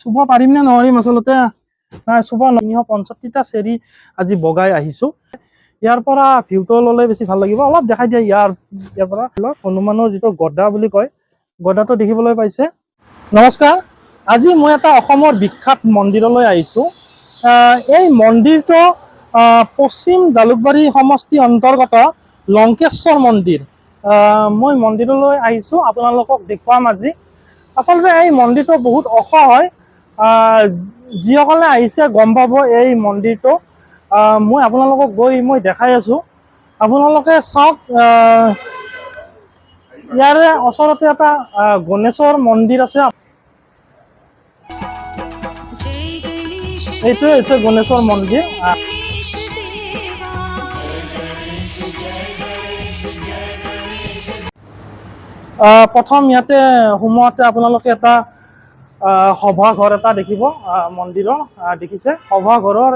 চুব পাৰিম নে নোৱাৰিম আচলতে নাই চুব 965টা চেৰি আজি বগাই আহিছোঁ। ইয়াৰ পৰা ভিউটো ল'লে বেছি ভাল লাগিব। অলপ দেখাই দিয়া ইয়াৰ পৰা হনুমানৰ যিটো গদা বুলি কয়, গদাটো দেখিবলৈ পাইছে। নমস্কাৰ, আজি মই এটা অসমৰ বিখ্যাত মন্দিৰলৈ আহিছোঁ। এই মন্দিৰটো পশ্চিম জালুকবাৰী সমষ্টি অন্তৰ্গত লংকেশ্বৰ মন্দিৰ। মই মন্দিৰলৈ আহিছোঁ, আপোনালোকক দেখুৱাম আজি। আচলতে এই মন্দিৰটো বহুত ওখ হয়। যিসকলে আহিছে গম পাব এই মন্দিৰটো। মই আপোনালোকক মই দেখাই আছোঁ, আপোনালোকে চাওক। ইয়াৰে ওচৰতে এটা গণেশৰ মন্দিৰ আছে। এইটোৱে হৈছে গণেশৰ মন্দিৰ। প্ৰথম ইয়াতে সোমোৱাতে আপোনালোকে এটা সভাঘৰ এটা দেখিব মন্দিৰৰ। দেখিছে সভাঘৰৰ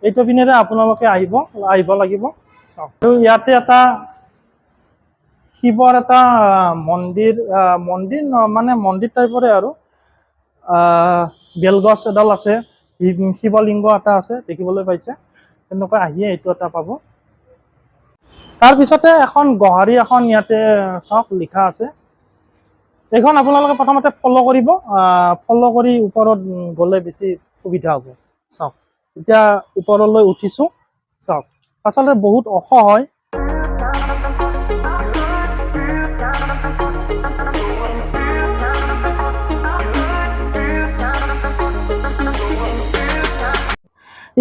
এইটো পিনেৰে আপোনালোকে আহিব লাগিব। আৰু ইয়াতে এটা শিৱৰ এটা মন্দিৰ মানে মন্দিৰ টাইপৰে আৰু বেলগছ এডাল আছে, শিৱলিংগ এটা আছে, দেখিবলৈ পাইছে। তেনেকৈ আহিয়ে এইটো এটা পাব। তাৰপিছতে এখন গোহাৰি এখন ইয়াতে চাওক লিখা আছে। এইখন আপোনালোকে প্ৰথমতে ফ'ল' কৰিব। ফ'ল' কৰি ওপৰত গ'লে বেছি সুবিধা হ'ব। চাওক এতিয়া ওপৰলৈ উঠিছোঁ। চাওক আচলতে বহুত ওখ হয়।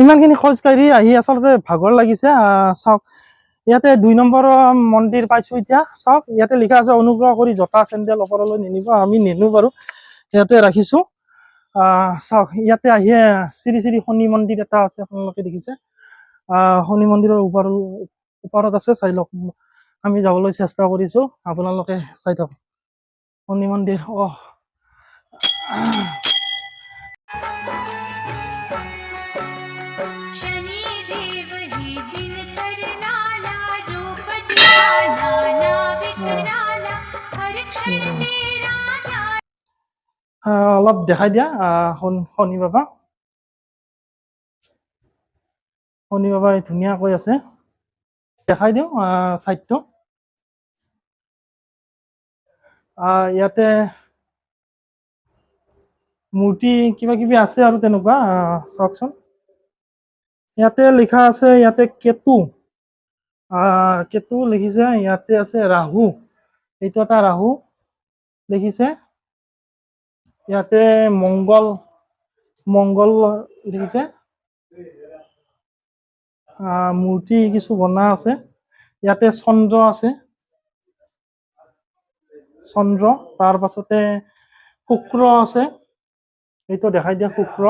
ইমানখিনি খোজকাঢ়ি আহি আচলতে ভাগৰ লাগিছে। চাওক ইয়াতে 2 নম্বৰৰ মন্দিৰ পাইছোঁ এতিয়া। চাওক ইয়াতে লিখা আছে, অনুগ্ৰহ কৰি জোতা চেণ্ডেল ওপৰলৈ নিনিব। আমি নিনো বাৰু, ইয়াতে ৰাখিছোঁ। চাওক ইয়াতে আহিয়ে শ্ৰী শ্ৰী শনি মন্দিৰ এটা আছে, আপোনালোকে দেখিছে। শনি মন্দিৰৰ ওপৰত আছে, চাই লওক। আমি যাবলৈ চেষ্টা কৰিছোঁ, আপোনালোকে চাই থাকক শনি মন্দিৰ। অলপ দেখাই দিয়া শনি বাবাই ধুনীয়াকৈ আছে। দেখাই দিওঁ চাইডটো। ইয়াতে মূৰ্তি কিবা কিবি আছে আৰু তেনেকুৱা। চাওকচোন ইয়াতে লিখা আছে, ইয়াতে কেতু লিখিছে। ইয়াতে আছে ৰাহু, এইটো এটা ৰাহু লিখিছে। ইয়াতে মংগল লিখিছে। মূৰ্তি কিছু বনা আছে। ইয়াতে চন্দ্ৰ আছে, চন্দ্ৰ। তাৰ পাছতে শুক্ৰ আছে, এইটো দেখাই দিয়া শুক্ৰ।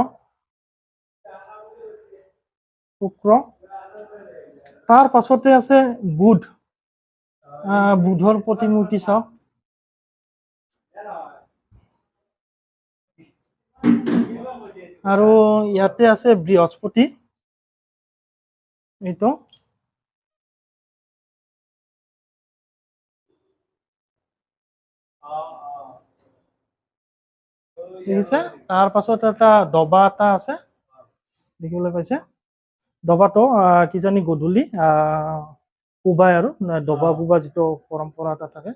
তাৰ পাছতে আছে বুধৰ প্ৰতিমূৰ্তি চাওক। আৰু ইয়াতে আছে বৃহস্পতি, এইটো। দেখিছে? তাৰ পাছত এটা দবা এটা আছে, দেখিবলৈ পাইছে। দবাটো কিজানি গধূলি কোবাই আৰু দবা কোবা যিটো পৰম্পৰা এটা থাকে।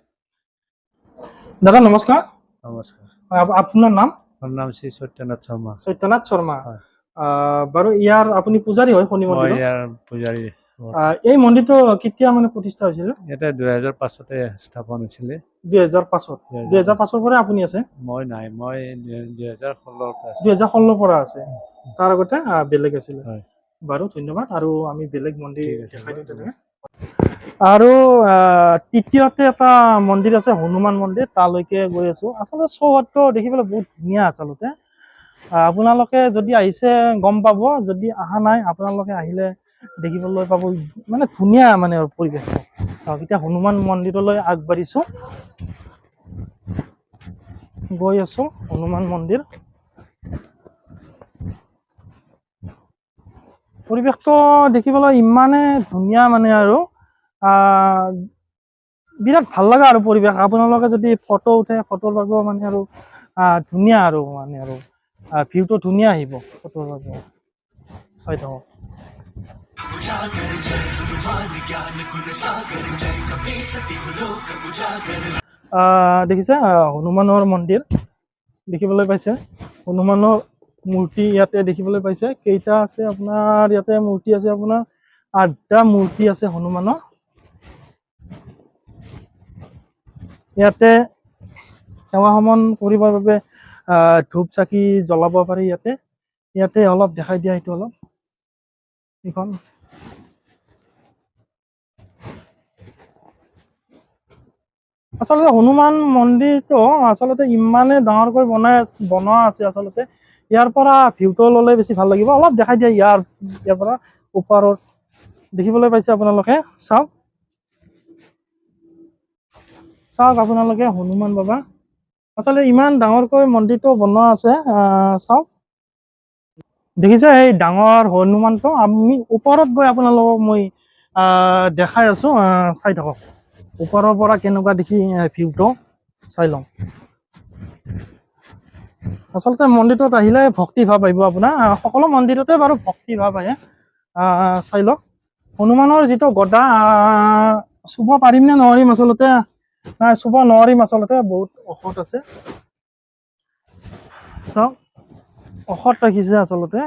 দাদা নমস্কাৰ। নমস্কাৰ। আপোনাৰ নাম? মোৰ নাম শ্ৰী সত্যনাথ শৰ্মা। সত্যনাথ শৰ্মা। বাৰু ইয়াৰ আপুনি পূজাৰী হয় শনি মন্দিৰৰ? ইয়াৰ পূজাৰী। এই মন্দিৰটো কেতিয়া মানে প্ৰতিষ্ঠা হৈছিল? ইয়াতে 2005তে স্থাপন হৈছিলে। 2005 পৰা আপুনি আছে? মই নাই, মই 2016 পৰা আছে। তাৰ আগতে বেলেগ আছিলে। বাৰু ধন্যবাদ। আৰু আমি বেলেগ মন্দিৰ দেখাই দিওঁ তেনেকৈ। আৰু তৃতীয়তে এটা মন্দিৰ আছে, হনুমান মন্দিৰ। তালৈকে গৈ আছো। আচলতে চৌহদটো দেখিবলৈ বহুত ধুনীয়া। আচলতে আপোনালোকে যদি আহিছে গম পাব, যদি অহা নাই আপোনালোকে আহিলে দেখিবলৈ পাব। মানে ধুনীয়া মানে পৰিৱেশ। চাওক এতিয়া হনুমান মন্দিৰলৈ আগবাঢ়িছো, গৈ আছো হনুমান মন্দিৰ। পৰিৱেশটো দেখিবলৈ ইমানে ধুনীয়া মানে আৰু বিৰাট ভাল লগা আৰু পৰিৱেশ। আপোনালোকে যদি ফটো উঠে, ফটোৰ বাবে মানে আৰু ধুনীয়া আৰু মানে আৰু ভিউটো ধুনীয়া আহিব ফটোৰ বাবে চাই থাকক। দেখিছে হনুমানৰ মন্দিৰ দেখিবলৈ পাইছে। হনুমানৰ মূৰ্তি ইয়াতে দেখিবলৈ পাইছে। কেইটা আছে আপোনাৰ ইয়াতে মূৰ্তি আছে আপোনাৰ 8টা মূৰ্তি আছে হনুমানৰ। ইয়াতে সেৱা সমন কৰিবৰ বাবে ধূপ চাকি জ্বলাব পাৰি ইয়াতে। ইয়াতে অলপ দেখাই দিয়া এইটো অলপ এইখন। আচলতে হনুমান মন্দিৰটো আচলতে ইমানে ডাঙৰকৈ বনোৱা আছে আচলতে। ইয়াৰ পৰা ভিউটো ল'লে বেছি ভাল লাগিব। অলপ দেখাই দিয়া ইয়াৰ পৰা ওপৰত দেখিবলৈ পাইছে আপোনালোকে। চাওক আপোনালোকে হনুমান বাবা আচলতে ইমান ডাঙৰকৈ মন্দিৰটো বনোৱা আছে। চাওক দেখিছে এই ডাঙৰ হনুমানটো। আমি ওপৰত গৈ আপোনালোকক মই দেখাই আছো। চাই থাকক ওপৰৰ পৰা কেনেকুৱা দেখি ভিউটো চাই লওঁ। আচলতে মন্দিৰটোত আহিলে ভক্তি ভাৱ আহিব আপোনাৰ। সকলো মন্দিৰতে বাৰু ভক্তি ভাৱ আহে। চাই লওক হনুমানৰ যিটো গদা চুব পাৰিম নে নোৱাৰিম আচলতে। নাই চুব নোৱাৰিম আচলতে, বহুত ঔষধ আছে। চাওক ঔষধ ৰাখিছে আচলতে।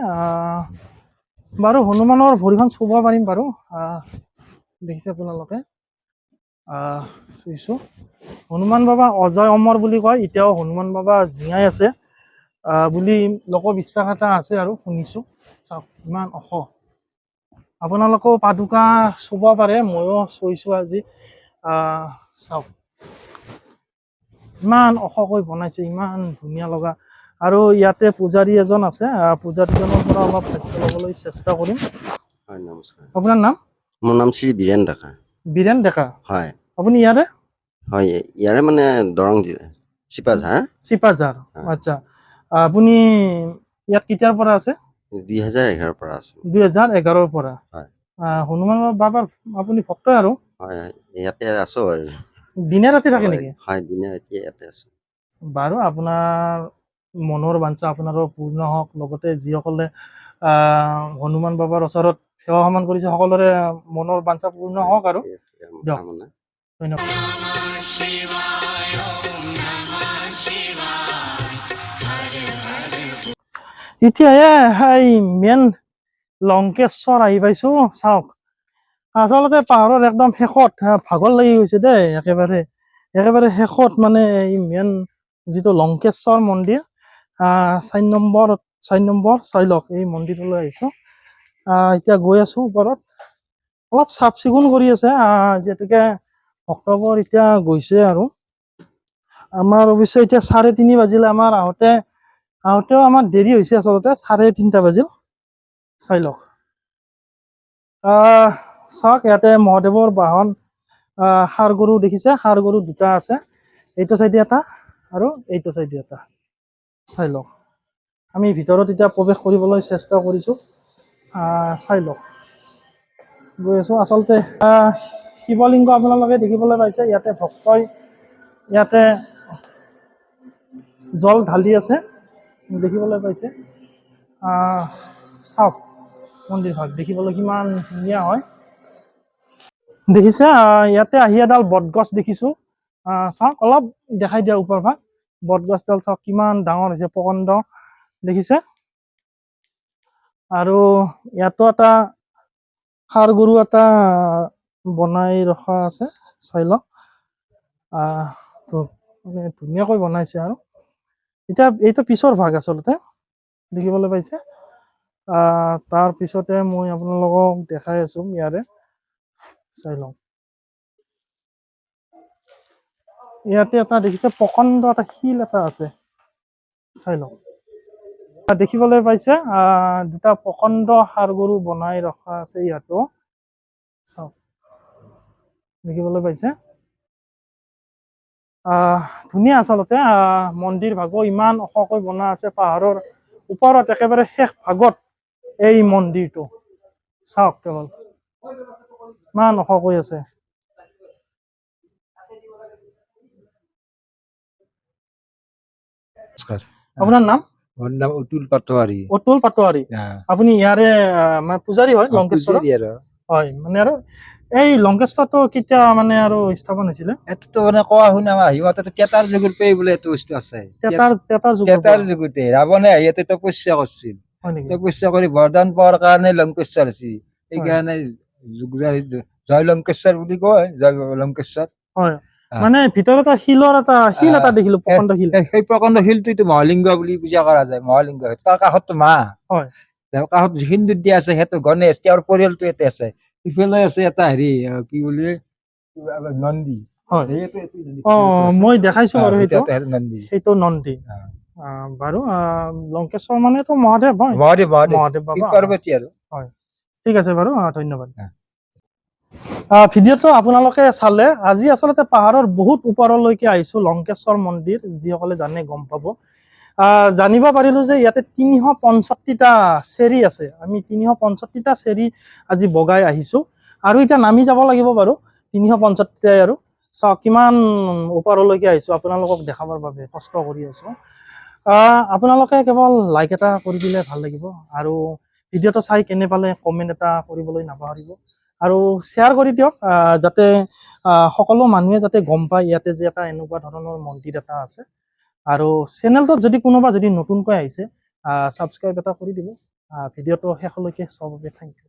বাৰু হনুমানৰ ভৰিখন চুব পাৰিম বাৰু। দেখিছে আপোনালোকে চুইছোঁ। হনুমান বাবা অজয় অমৰ বুলি কয়। এতিয়াও হনুমান বাবা জীয়াই আছে বুলি লোকবিশ্বাস এটা আছে আৰু শুনিছোঁ। চাওক ইমান ওখ। আপোনালোকেও পাদুকা চুব পাৰে, ময়ো চুইছোঁ আজি। চাওক ইমান ওখকৈ বনাইছে, ইমান ধুনীয়া লগা। আৰু ইয়াতে পূজাৰী এজন আছে। পূজাৰীজনৰ পৰা অলপ ভাষ্য ল'বলৈ চেষ্টা কৰিম। হয়, নমস্কাৰ। আপোনাৰ নাম? মোৰ নাম শ্ৰী বীৰেন ডেকা। বীৰেন ডেকা? হয়। আপুনি ইয়াৰে? হয়, ইয়াৰে মানে দৰং জিলা চিপাঝাৰ। চিপাঝাৰ, আচ্ছা। আপুনি ইয়াত কেতিয়াৰ পৰা আছে? 2011 পৰা আছো। 2011 পৰা? হয়। হনুমান বাবাৰ আপুনি ভক্ত আৰু? হয়, ইয়াতে আছো আৰু। দিনে ৰাতি থাকে নেকি? হয়, দিনে ৰাতি ইয়াতে আছো। বাৰু আপোনাৰ মনৰ বাঞ্ছা আপোনাৰো পূৰ্ণ হওক। লগতে যিসকলে হনুমান বাবাৰ ওচৰত সেৱা সন্মান কৰিছে সকলোৰে মনৰ বাঞ্ছা পূৰ্ণ হওক আৰু দিয়ক। ধন্যবাদ। এতিয়াহে এই মেইন লংকেশ্বৰ আহি পাইছো। চাওক আচলতে পাহাৰৰ একদম শেষত ভাগৰ লাগি গৈছে দেই। একেবাৰে শেষত মানে এই মেইন যিটো লংকেশ্বৰ মন্দিৰ 4 নম্বৰ চাই লওক। এই মন্দিৰলৈ আহিছো। এতিয়া গৈ আছো ওপৰত। অলপ চাফ চিকুণ কৰি আছে যিহেতুকে ভক্তবোৰ এতিয়া গৈছে আৰু। আমাৰ অৱশ্যে এতিয়া 3:30 বাজিলে। আমাৰ আহোঁতেও আমাৰ দেৰি হৈছে আচলতে। 3:30 বাজিল। চাই লওক চাওক ইয়াতে মহাদেৱৰ বাহন ষাঁড় গৰু দেখিছে। ষাঁড় গৰু 2টা আছে, এইটো চাইডে এটা আৰু এইটো চাইডে এটা। চাই লওক আমি ভিতৰত এতিয়া প্ৰৱেশ কৰিবলৈ চেষ্টা কৰিছো। চাই লওক গৈ আছো। আচলতে শিৱলিংগ আপোনালোকে দেখিবলৈ পাইছে। ইয়াতে ভক্তই ইয়াতে জল ঢালি আছে দেখিবলৈ পাইছে। চাওক মন্দিৰ ভাগ দেখিবলৈ কিমান ধুনীয়া হয়। দেখিছে ইয়াতে আহি এডাল বটগছ দেখিছো। চাওক অলপ দেখাই দিয়া ওপৰ ভাগ। বটগছডাল চাওক কিমান ডাঙৰ হৈছে, প্ৰকাণ্ড দেখিছে। আৰু ইয়াতো এটা ষাঁড় গৰু এটা বনাই ৰখা আছে। চাই লওক ধুনীয়াকৈ বনাইছে আৰু। এতিয়া এইটো পিছৰ ভাগ আচলতে দেখিবলৈ পাইছে। তাৰ পিছতে মই আপোনালোকক দেখাই আছো ইয়াৰে। চাই লওক ইয়াতে এটা দেখিছে প্ৰকাণ্ড এটা শিল এটা আছে। চাই লওক দেখিবলৈ পাইছে 2টা প্ৰকাণ্ড ষাঁড় গৰু বনাই ৰখা আছে ইয়াতো। চাওক দেখিবলৈ পাইছে। ধুনীয়া আচলতে মন্দিৰ ভাগো ইমান ওখকৈ বনোৱা আছে। পাহাৰৰ ওপৰত একেবাৰে শেষ ভাগত এই মন্দিৰটো। চাওক কেৱল ইমান ওখকৈ আছে। আপোনাৰ নাম? মোৰ নাম অতুল পাটোৱাৰী অতুল পাটোৱাৰী আপুনি ইয়াৰে মানে পূজাৰী হয় লংকেশ্বৰ হয় মানে আৰু এই লংকেশ্বৰটো কেতিয়া মানে আৰু স্থাপন হৈছিলে এইটোতো মানে কোৱা শুনা সিহঁতে কেটাৰ যুগৰ পৰাই বোলে এইটো বস্তু আছে তেতাৰ যুগৰ কেটাৰ পৰা। যুগতে ৰাৱণে আহি ইয়াতে তপস্যা কৰিছিল হয় নেকি তপস্যা কৰি বৰদান পোৱাৰ কাৰণে লংকেশ্বৰ আছিল সেইকাৰণে জয় লংকেশ্বৰ বুলি কয় জয় লংকেশ্বৰ হয় মানে ভিতৰত এটা শিল এটা দেখিলো প্ৰকাণ্ড শিল সেই প্ৰকাণ্ড শিলটো মহালিংগ বুলি পূজা কৰা যায় মহালিংগ তাৰ কাষতো মা হয় তেওঁৰ কাষত সিন্দুৰ দিয়া আছে সেইটো গণেশ তেওঁৰ পৰিয়ালটো ইয়াতে আছে ইফালে আছে এটা হেৰি কি বুলি নন্দী হয় সেইটো এইটো অ মই দেখাইছো বাৰু সেইটো ভিতৰতে নন্দী সেইটো নন্দী বাৰু লংকেশ্বৰ মানেতো মহাদেৱ হয় মহাদেৱ মহাদেৱ মহাদেৱ শিৱ বাবা পাৰ্বতী আৰু হয় ঠিক আছে বাৰু ধন্যবাদ হয়। ভিডিঅ'টো আপোনালোকে চালে আজি আচলতে পাহাৰৰ বহুত ওপৰলৈকে আহিছো লংকেশ্বৰ মন্দিৰ যিসকলে জানে গম পাব জানিব পাৰিলো যে ইয়াতে 365টা চেৰি আছে আমি 365টা চেৰি আজি বগাই আহিছো আৰু এতিয়া নামি যাব লাগিব বাৰু 365টাই আৰু চাওক কিমান ওপৰলৈকে আহিছো আপোনালোকক দেখাবৰ বাবে কষ্ট কৰি আছো আপোনালোকে কেৱল লাইক এটা কৰি দিলে ভাল লাগিব আৰু ভিডিঅ'টো চাই কেনে পালে কমেণ্ট এটা কৰিবলৈ নাপাহৰিব আৰু শ্বেয়াৰ কৰি দিয়ক যাতে সকলো মানুহে যাতে গম পায় ইয়াতে যে এটা এনেকুৱা ধৰণৰ মন্দিৰ এটা আছে আৰু চেনেলটোত যদি কোনোবা যদি নতুনকৈ আহিছে ছাবস্ক্ৰাইব এটা কৰি দিব ভিডিঅ'টো শেষলৈকে চাবৰ বাবে থেংক ইউ